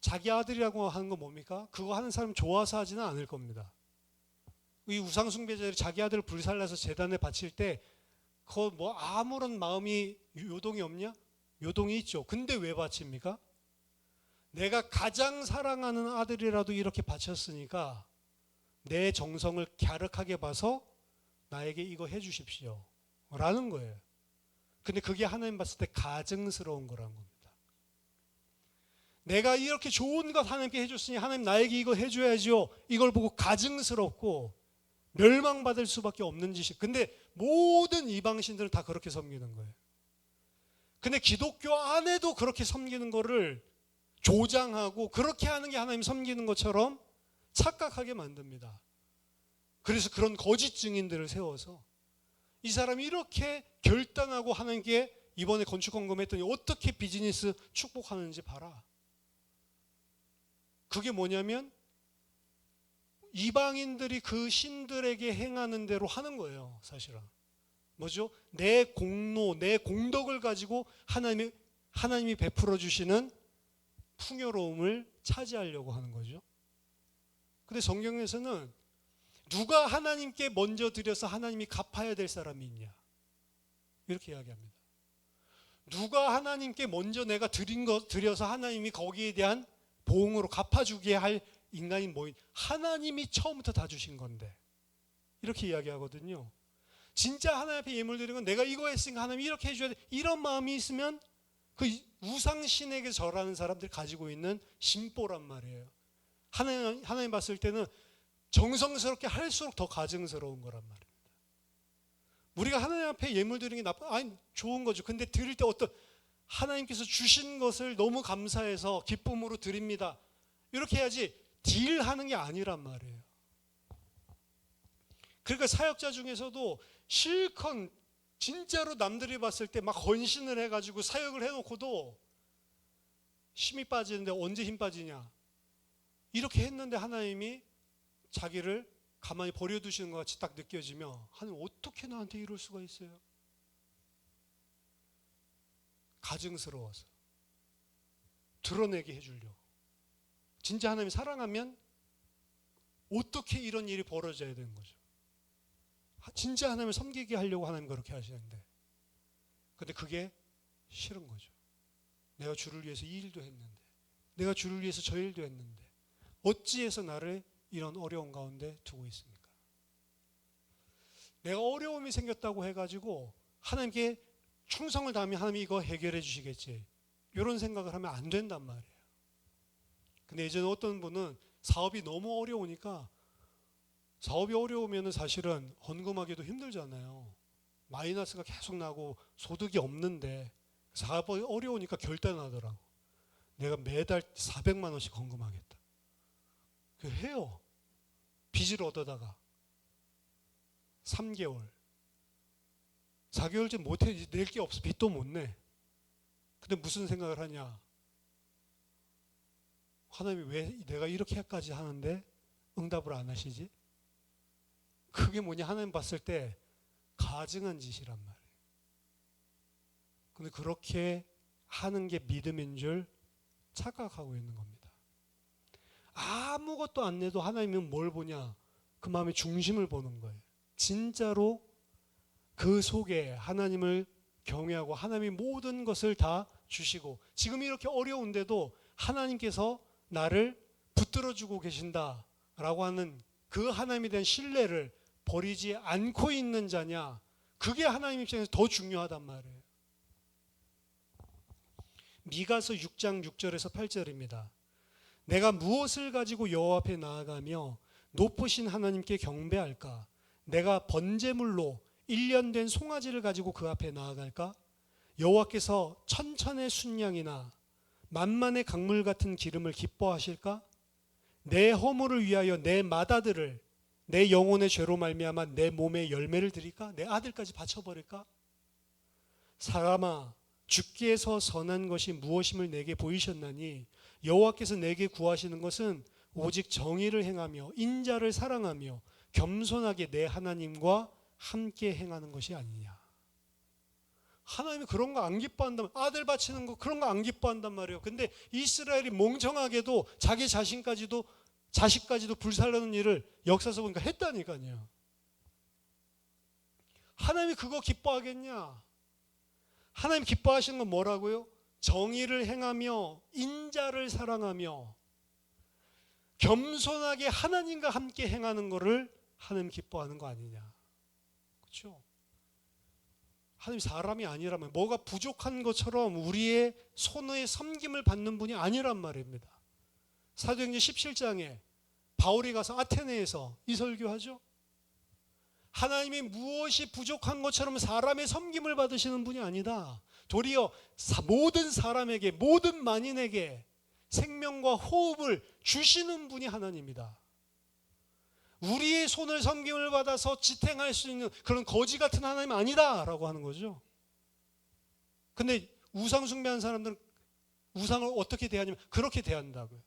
자기 아들이라고 하는 건 뭡니까? 그거 하는 사람 좋아서 하지는 않을 겁니다. 이 우상숭배자들이 자기 아들을 불살라서 제단에 바칠 때 그거 뭐 아무런 마음이 요동이 없냐? 요동이 있죠. 근데 왜 바칩니까? 내가 가장 사랑하는 아들이라도 이렇게 바쳤으니까 내 정성을 갸륵하게 봐서 나에게 이거 해주십시오 라는 거예요. 근데 그게 하나님 봤을 때 가증스러운 거란 겁니다. 내가 이렇게 좋은 것 하나님께 해줬으니 하나님 나에게 이거 해줘야죠. 이걸 보고 가증스럽고 멸망받을 수밖에 없는 짓이. 근데 모든 이방신들은 다 그렇게 섬기는 거예요. 근데 기독교 안에도 그렇게 섬기는 거를 조장하고 그렇게 하는 게 하나님 섬기는 것처럼 착각하게 만듭니다. 그래서 그런 거짓 증인들을 세워서 이 사람이 이렇게 결단하고 하나님께 이번에 건축 헌금했더니 어떻게 비즈니스 축복하는지 봐라. 그게 뭐냐면 이방인들이 그 신들에게 행하는 대로 하는 거예요. 사실은 뭐죠? 내 공로, 내 공덕을 가지고 하나님이 베풀어 주시는 풍요로움을 차지하려고 하는 거죠. 근데 성경에서는 누가 하나님께 먼저 드려서 하나님이 갚아야 될 사람이 있냐, 이렇게 이야기합니다. 누가 하나님께 먼저 내가 드려서 하나님이 거기에 대한 보응으로 갚아주게 할 인간이 뭐, 하나님이 처음부터 다 주신 건데, 이렇게 이야기하거든요. 진짜 하나님 앞에 예물 드리는 건 내가 이거 했으니까 하나님이 이렇게 해줘야 돼, 이런 마음이 있으면 그 우상신에게 절하는 사람들이 가지고 있는 심보란 말이에요. 하나님 봤을 때는 정성스럽게 할수록 더 가증스러운 거란 말입니다. 우리가 하나님 앞에 예물 드리는 게 아니 좋은 거죠. 근데 드릴 때 어떤 하나님께서 주신 것을 너무 감사해서 기쁨으로 드립니다, 이렇게 해야지 딜하는 게 아니란 말이에요. 그러니까 사역자 중에서도 실컷 진짜로 남들이 봤을 때 막 헌신을 해가지고 사역을 해놓고도 힘이 빠지는데 언제 힘 빠지냐, 이렇게 했는데 하나님이 자기를 가만히 버려두시는 것 같이 딱 느껴지며 하나님 어떻게 나한테 이럴 수가 있어요? 가증스러워서 드러내게 해주려고. 진짜 하나님 사랑하면 어떻게 이런 일이 벌어져야 되는 거죠. 진짜 하나님을 섬기게 하려고 하나님 그렇게 하시는데, 근데 그게 싫은 거죠. 내가 주를 위해서 이 일도 했는데, 내가 주를 위해서 저 일도 했는데 어찌해서 나를 이런 어려운 가운데 두고 있습니까? 내가 어려움이 생겼다고 해가지고 하나님께 충성을 다하면 하나님이 이거 해결해 주시겠지, 이런 생각을 하면 안 된단 말이에요. 근데 예전에 어떤 분은 사업이 너무 어려우니까, 사업이 어려우면 사실은 헌금하기도 힘들잖아요. 마이너스가 계속 나고 소득이 없는데 사업이 어려우니까 결단하더라고. 내가 매달 400만 원씩 헌금하겠다. 그 해요. 빚을 얻어다가 3개월 4개월쯤 못해, 낼 게 없어. 빚도 못 내. 근데 무슨 생각을 하냐, 하나님이 왜 내가 이렇게까지 하는데 응답을 안 하시지? 그게 뭐냐, 하나님 봤을 때 가증한 짓이란 말이에요. 근데 그렇게 하는 게 믿음인 줄 착각하고 있는 겁니다. 아무것도 안 내도 하나님은 뭘 보냐, 그 마음의 중심을 보는 거예요. 진짜로 그 속에 하나님을 경외하고 하나님이 모든 것을 다 주시고, 지금 이렇게 어려운데도 하나님께서 나를 붙들어주고 계신다라고 하는 그 하나님에 대한 신뢰를 버리지 않고 있는 자냐, 그게 하나님 입장에서 더 중요하단 말이에요. 미가서 6장 6절에서 8절입니다. 내가 무엇을 가지고 여호와 앞에 나아가며 높으신 하나님께 경배할까? 내가 번제물로 1년 된 송아지를 가지고 그 앞에 나아갈까? 여호와께서 천천의 순양이나 만만의 강물 같은 기름을 기뻐하실까? 내 허물을 위하여 내 맏아들을, 내 영혼의 죄로 말미암아 내 몸에 열매를 드릴까? 내 아들까지 바쳐버릴까? 사람아, 주께서 선한 것이 무엇임을 내게 보이셨나니 여호와께서 내게 구하시는 것은 오직 정의를 행하며 인자를 사랑하며 겸손하게 내 하나님과 함께 행하는 것이 아니냐. 하나님이 그런 거 안 기뻐한다면, 아들 바치는 거 그런 거 안 기뻐한단 말이에요. 근데 이스라엘이 멍청하게도 자기 자식까지도 불살르는 일을 역사서 보니까 했다니까요. 하나님이 그거 기뻐하겠냐? 하나님 기뻐하시는 건 뭐라고요? 정의를 행하며 인자를 사랑하며 겸손하게 하나님과 함께 행하는 거를 하나님 기뻐하는 거 아니냐. 그렇죠? 하나님 사람이 아니라면, 뭐가 부족한 것처럼 우리의 손의 섬김을 받는 분이 아니란 말입니다. 사도행전 17장에 바울이 가서 아테네에서 이 설교하죠. 하나님이 무엇이 부족한 것처럼 사람의 섬김을 받으시는 분이 아니다. 도리어 모든 사람에게, 모든 만인에게 생명과 호흡을 주시는 분이 하나님이다. 우리의 손을 섬김을 받아서 지탱할 수 있는 그런 거지 같은 하나님 아니다 라고 하는 거죠. 근데 우상 숭배하는 사람들은 우상을 어떻게 대하냐면 그렇게 대한다고요.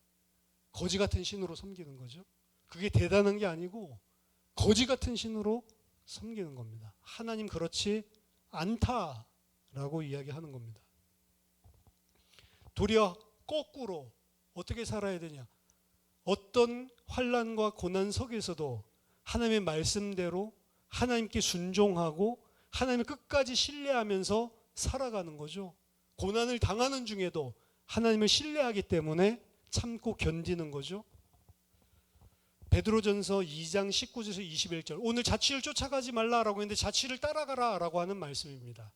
거지 같은 신으로 섬기는 거죠. 그게 대단한 게 아니고 거지 같은 신으로 섬기는 겁니다. 하나님 그렇지 않다라고 이야기하는 겁니다. 도리어 거꾸로 어떻게 살아야 되냐? 어떤 환난과 고난 속에서도 하나님의 말씀대로 하나님께 순종하고 하나님을 끝까지 신뢰하면서 살아가는 거죠. 고난을 당하는 중에도 하나님을 신뢰하기 때문에 참고 견디는 거죠. 베드로전서 2장 19절에서 21절, 오늘 자취를 쫓아가지 말라라고 했는데 자취를 따라가라라고 하는 말씀입니다.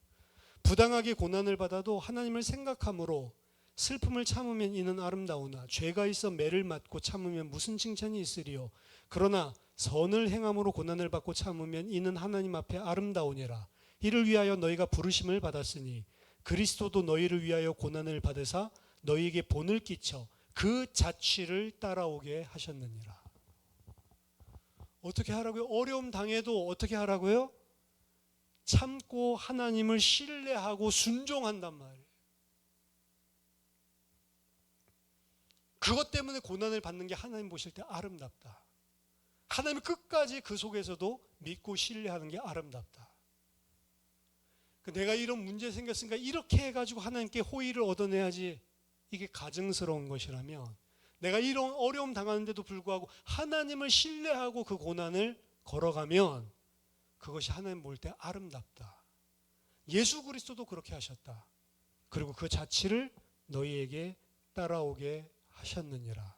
부당하게 고난을 받아도 하나님을 생각함으로 슬픔을 참으면 이는 아름다우나 죄가 있어 매를 맞고 참으면 무슨 칭찬이 있으리요. 그러나 선을 행함으로 고난을 받고 참으면 이는 하나님 앞에 아름다우니라. 이를 위하여 너희가 부르심을 받았으니 그리스도도 너희를 위하여 고난을 받으사 너희에게 본을 끼쳐 그 자취를 따라오게 하셨느니라. 어떻게 하라고요? 어려움 당해도 어떻게 하라고요? 참고 하나님을 신뢰하고 순종한단 말이에요. 그것 때문에 고난을 받는 게 하나님 보실 때 아름답다. 하나님을 끝까지 그 속에서도 믿고 신뢰하는 게 아름답다. 내가 이런 문제 생겼으니까 이렇게 해가지고 하나님께 호의를 얻어내야지, 이게 가증스러운 것이라면, 내가 이런 어려움 당하는데도 불구하고 하나님을 신뢰하고 그 고난을 걸어가면 그것이 하나님 볼 때 아름답다. 예수 그리스도도 그렇게 하셨다. 그리고 그 자취를 너희에게 따라오게 하셨느니라.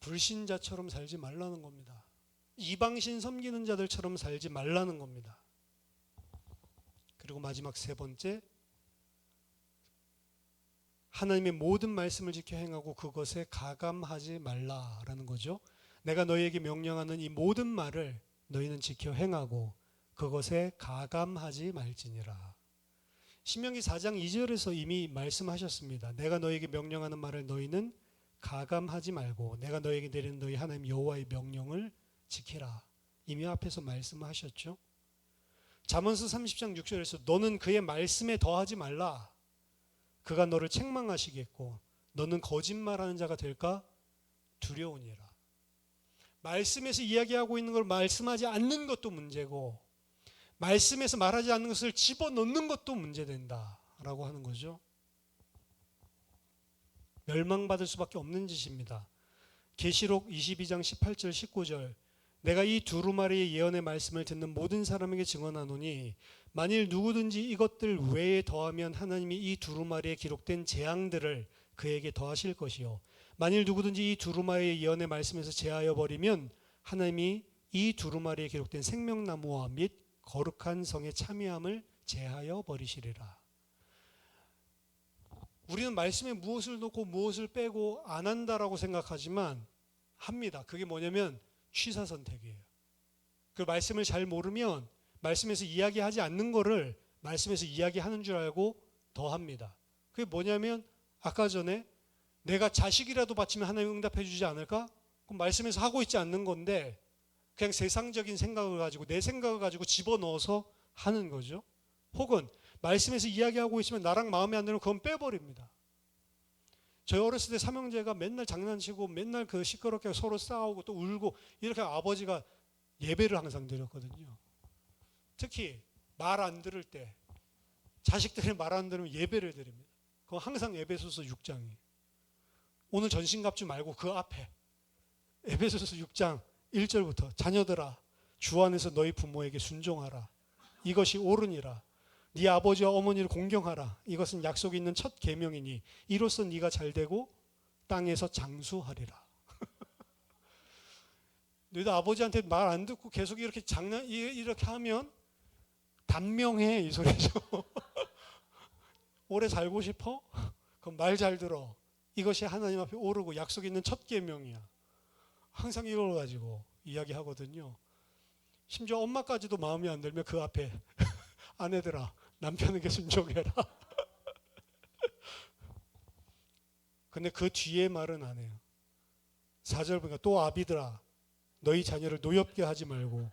불신자처럼 살지 말라는 겁니다. 이방신 섬기는 자들처럼 살지 말라는 겁니다. 그리고 마지막 세 번째, 하나님의 모든 말씀을 지켜 행하고 그것에 가감하지 말라라는 거죠. 내가 너희에게 명령하는 이 모든 말을 너희는 지켜 행하고 그것에 가감하지 말지니라. 신명기 4장 2절에서 이미 말씀하셨습니다. 내가 너희에게 명령하는 말을 너희는 가감하지 말고 내가 너희에게 내리는 너희 하나님 여호와의 명령을 지키라. 이미 앞에서 말씀하셨죠. 잠언서 30장 6절에서 너는 그의 말씀에 더하지 말라. 그가 너를 책망하시겠고 너는 거짓말하는 자가 될까 두려우니라. 말씀에서 이야기하고 있는 걸 말씀하지 않는 것도 문제고 말씀에서 말하지 않는 것을 집어넣는 것도 문제된다라고 하는 거죠. 멸망받을 수밖에 없는 짓입니다. 계시록 22장 18절 19절, 내가 이 두루마리의 예언의 말씀을 듣는 모든 사람에게 증언하노니 만일 누구든지 이것들 외에 더하면 하나님이 이 두루마리에 기록된 재앙들을 그에게 더하실 것이요 만일 누구든지 이 두루마리의 예언의 말씀에서 제하여 버리면 하나님이 이 두루마리에 기록된 생명나무와 및 거룩한 성의 참여함을 제하여 버리시리라. 우리는 말씀에 무엇을 넣고 무엇을 빼고 안 한다라고 생각하지만 합니다. 그게 뭐냐면 취사선택이에요. 그 말씀을 잘 모르면 말씀에서 이야기하지 않는 거를 말씀에서 이야기하는 줄 알고 더 합니다. 그게 뭐냐면 아까 전에 내가 자식이라도 바치면 하나님 응답해 주지 않을까? 그럼 말씀에서 하고 있지 않는 건데 그냥 세상적인 생각을 가지고 내 생각을 가지고 집어넣어서 하는 거죠. 혹은 말씀에서 이야기하고 있으면 나랑 마음에 안 들면 그건 빼버립니다. 저희 어렸을 때 삼형제가 맨날 장난치고 맨날 그 시끄럽게 서로 싸우고 또 울고 이렇게 아버지가 예배를 항상 드렸거든요. 특히 말 안 들을 때 자식들이 말 안 들으면 예배를 드립니다. 그건 항상 에베소서 6장이에요. 오늘 전신갑주 말고 그 앞에 에베소서 6장 1절부터 자녀들아 주 안에서 너희 부모에게 순종하라. 이것이 옳으니라. 네 아버지와 어머니를 공경하라. 이것은 약속이 있는 첫 계명이니 이로써 네가 잘되고 땅에서 장수하리라. 너희도 아버지한테 말 안 듣고 계속 이렇게 이렇게 하면 단명해 이 소리죠. 오래 살고 싶어? 그럼 말 잘 들어. 이것이 하나님 앞에 옳고 약속이 있는 첫 계명이야. 항상 이걸 가지고 이야기하거든요. 심지어 엄마까지도 마음에 안 들면 그 앞에 아내들아 남편에게 순종해라. 근데 그 뒤에 말은 안 해요. 4절 보니까 또 아비들아 너희 자녀를 노엽게 하지 말고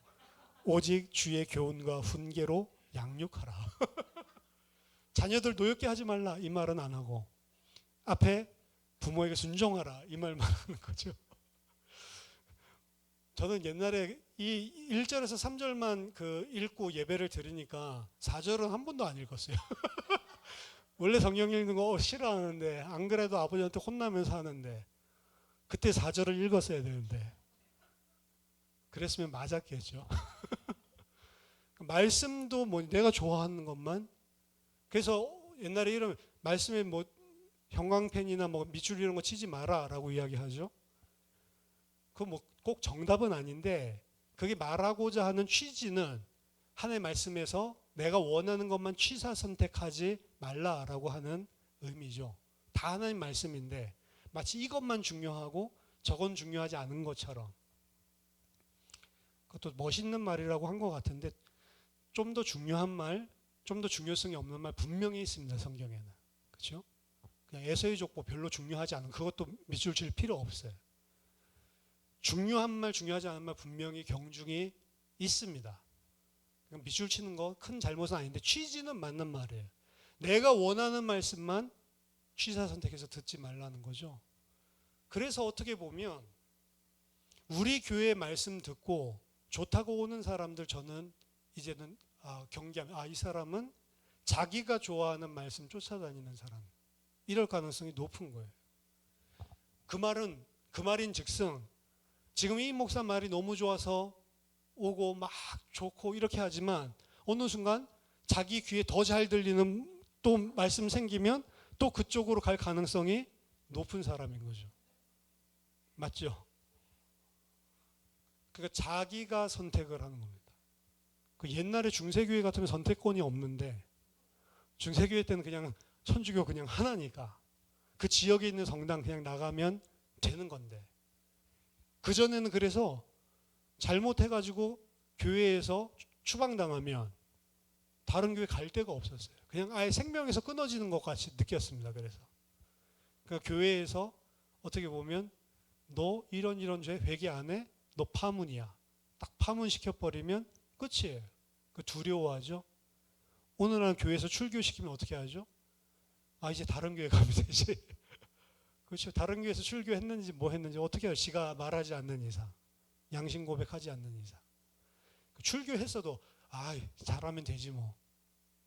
오직 주의 교훈과 훈계로 양육하라. 자녀들 노엽게 하지 말라 이 말은 안 하고 앞에 부모에게 순종하라 이 말만 하는 거죠. 저는 옛날에 이 1절에서 3절만 그 읽고 예배를 드리니까 4절은 한 번도 안 읽었어요. 원래 성경 읽는 거 싫어하는데 안 그래도 아버지한테 혼나면서 하는데 그때 4절을 읽었어야 되는데 그랬으면 맞았겠죠. 말씀도 뭐 내가 좋아하는 것만 그래서 옛날에 이런 말씀에 뭐 형광펜이나 뭐 밑줄 이런 거 치지 마라라고 이야기하죠. 그 뭐 꼭 정답은 아닌데 그게 말하고자 하는 취지는 하나님의 말씀에서 내가 원하는 것만 취사 선택하지 말라라고 하는 의미죠. 다 하나님 말씀인데 마치 이것만 중요하고 저건 중요하지 않은 것처럼 그것도 멋있는 말이라고 한 것 같은데 좀 더 중요한 말, 좀 더 중요성이 없는 말 분명히 있습니다. 성경에는. 그렇죠? 그냥 에서의 족보 별로 중요하지 않은 그것도 밑줄 칠 필요 없어요. 중요한 말, 중요하지 않은 말 분명히 경중이 있습니다. 밑줄 치는 거 큰 잘못은 아닌데 취지는 맞는 말이에요. 내가 원하는 말씀만 취사 선택해서 듣지 말라는 거죠. 그래서 어떻게 보면 우리 교회 말씀 듣고 좋다고 오는 사람들 저는 이제는 경계하면 이 사람은 자기가 좋아하는 말씀 쫓아다니는 사람 이럴 가능성이 높은 거예요. 그 말인 즉슨 지금 이 목사 말이 너무 좋아서 오고 막 좋고 이렇게 하지만 어느 순간 자기 귀에 더 잘 들리는 또 말씀 생기면 또 그쪽으로 갈 가능성이 높은 사람인 거죠. 맞죠? 그러니까 자기가 선택을 하는 겁니다. 그 옛날에 중세교회 같으면 선택권이 없는데 중세교회 때는 그냥 천주교 그냥 하나니까 그 지역에 있는 성당 그냥 나가면 되는 건데 그전에는 그래서 잘못해가지고 교회에서 추방당하면 다른 교회 갈 데가 없었어요. 그냥 아예 생명에서 끊어지는 것 같이 느꼈습니다. 그래서 그러니까 교회에서 어떻게 보면 너 이런 죄 회개 안 해? 너 파문이야. 딱 파문시켜버리면 끝이에요. 그 두려워하죠. 오늘날 교회에서 출교시키면 어떻게 하죠? 이제 다른 교회 가면 되지. 그렇죠. 다른 교회에서 출교했는지 뭐 했는지 어떻게 해요? 지가 말하지 않는 이상. 양심 고백하지 않는 이상. 출교했어도 잘하면 되지 뭐.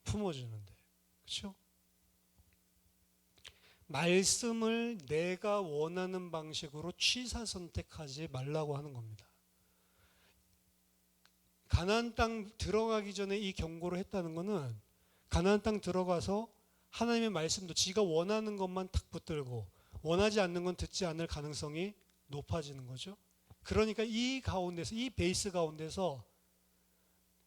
품어주는데. 그렇죠? 말씀을 내가 원하는 방식으로 취사 선택하지 말라고 하는 겁니다. 가나안 땅 들어가기 전에 이 경고를 했다는 것은 가나안 땅 들어가서 하나님의 말씀도 지가 원하는 것만 탁 붙들고 원하지 않는 건 듣지 않을 가능성이 높아지는 거죠. 그러니까 이 가운데서 이 베이스 가운데서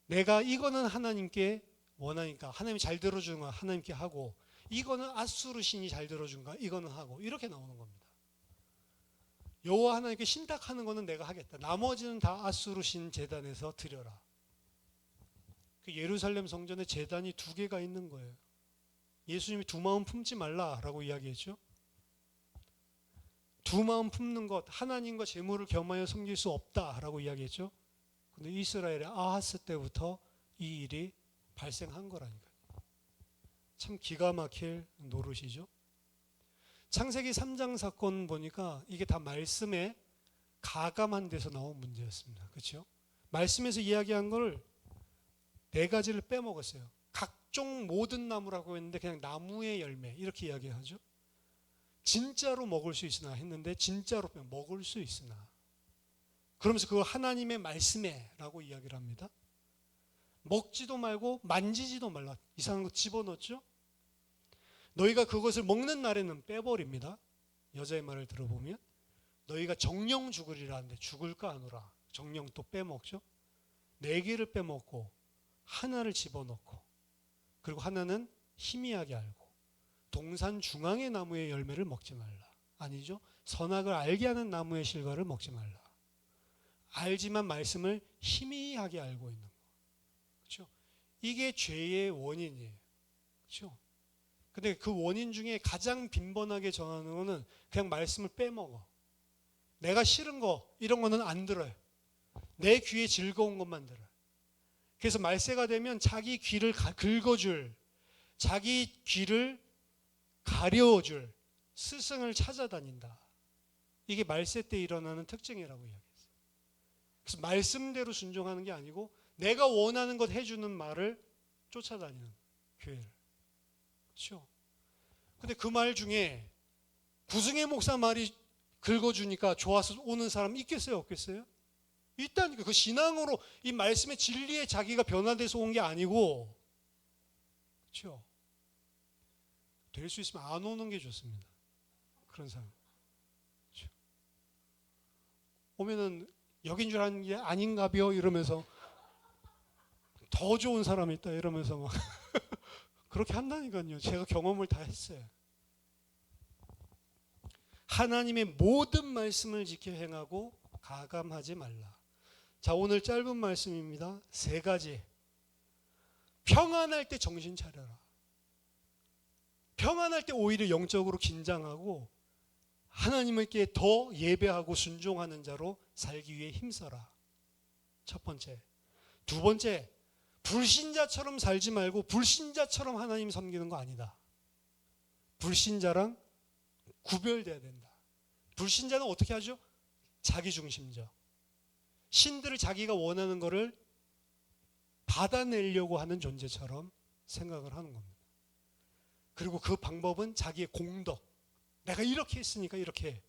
내가 이거는 하나님께 원하니까 하나님이 잘 들어주는 거 하나님께 하고 이거는 아수르 신이 잘 들어준가 이거는 하고 이렇게 나오는 겁니다. 여호와 하나님께 신탁하는 거는 내가 하겠다. 나머지는 다 아수르 신 제단에서 드려라. 그 예루살렘 성전에 제단이 2개가 있는 거예요. 예수님이 두 마음 품지 말라라고 이야기했죠. 두 마음 품는 것 하나님과 재물을 겸하여 섬길 수 없다라고 이야기했죠. 근데 이스라엘의 아하스 때부터 이 일이 발생한 거라니까요. 참 기가 막힐 노릇이죠. 창세기 3장 사건 보니까 이게 다 말씀에 가감한 데서 나온 문제였습니다. 그렇죠? 말씀에서 이야기한 걸 4가지를 빼먹었어요. 각종 모든 나무라고 했는데 그냥 나무의 열매 이렇게 이야기하죠. 진짜로 먹을 수 있으나 했는데 진짜로 먹을 수 있으나 그러면서 그걸 하나님의 말씀에 라고 이야기를 합니다. 먹지도 말고 만지지도 말라. 이상한 거 집어넣었죠. 너희가 그것을 먹는 날에는 빼버립니다. 여자의 말을 들어보면 너희가 정령 죽으리라 하는데 죽을까 하노라. 정령 또 빼먹죠. 4개를 빼먹고 하나를 집어넣고 그리고 하나는 희미하게 알고 동산 중앙의 나무의 열매를 먹지 말라. 아니죠. 선악을 알게 하는 나무의 실과를 먹지 말라. 알지만 말씀을 희미하게 알고 있는 거. 그렇죠? 이게 죄의 원인이에요. 그렇죠? 근데 그 원인 중에 가장 빈번하게 전하는 거는 그냥 말씀을 빼먹어. 내가 싫은 거 이런 거는 안 들어요. 내 귀에 즐거운 것만 들어요. 그래서 말세가 되면 자기 귀를 긁어줄, 자기 귀를 가려줄 스승을 찾아다닌다. 이게 말세 때 일어나는 특징이라고 이야기했어요. 그래서 말씀대로 순종하는 게 아니고 내가 원하는 것 해주는 말을 쫓아다니는 교회를. 그렇죠? 근데 그 말 중에 구승의 목사 말이 긁어주니까 좋아서 오는 사람 있겠어요? 없겠어요? 있다니까. 그 신앙으로 이 말씀의 진리에 자기가 변화돼서 온 게 아니고, 그렇죠? 될 수 있으면 안 오는 게 좋습니다. 그런 사람. 그렇죠? 오면은 여긴 줄 아는 게 아닌가벼 이러면서 더 좋은 사람이 있다 이러면서 막 그렇게 한다니까요. 제가 경험을 다 했어요. 하나님의 모든 말씀을 지켜 행하고 가감하지 말라. 자, 오늘 짧은 말씀입니다. 3가지. 평안할 때 정신 차려라. 평안할 때 오히려 영적으로 긴장하고 하나님께 더 예배하고 순종하는 자로 살기 위해 힘써라. 첫 번째. 두 번째, 불신자처럼 살지 말고 불신자처럼 하나님 섬기는 거 아니다. 불신자랑 구별돼야 된다. 불신자는 어떻게 하죠? 자기중심적. 신들을 자기가 원하는 거를 받아내려고 하는 존재처럼 생각을 하는 겁니다. 그리고 그 방법은 자기의 공덕. 내가 이렇게 했으니까 이렇게 해.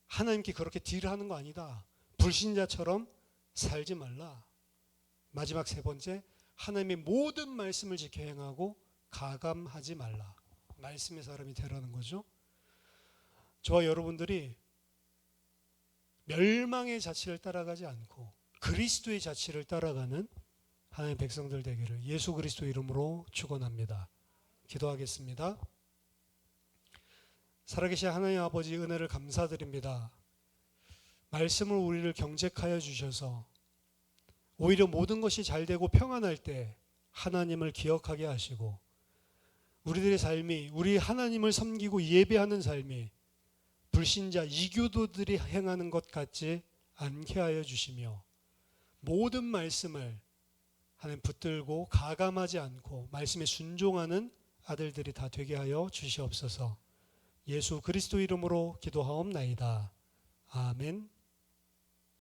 하나님께 그렇게 딜하는 거 아니다. 불신자처럼 살지 말라. 마지막 3번째, 하나님의 모든 말씀을 지켜 행하고 가감하지 말라. 말씀의 사람이 되라는 거죠. 저와 여러분들이 멸망의 자치를 따라가지 않고 그리스도의 자치를 따라가는 하나님의 백성들 되기를 예수 그리스도 이름으로 축원합니다. 기도하겠습니다. 살아계신 하나님 아버지, 은혜를 감사드립니다. 말씀을 우리를 경책하여 주셔서 오히려 모든 것이 잘 되고 평안할 때 하나님을 기억하게 하시고 우리들의 삶이, 우리 하나님을 섬기고 예배하는 삶이 불신자 이교도들이 행하는 것 같지 않게 하여 주시며 모든 말씀을 하나님 붙들고 가감하지 않고 말씀에 순종하는 아들들이 다 되게 하여 주시옵소서. 예수 그리스도 이름으로 기도하옵나이다. 아멘.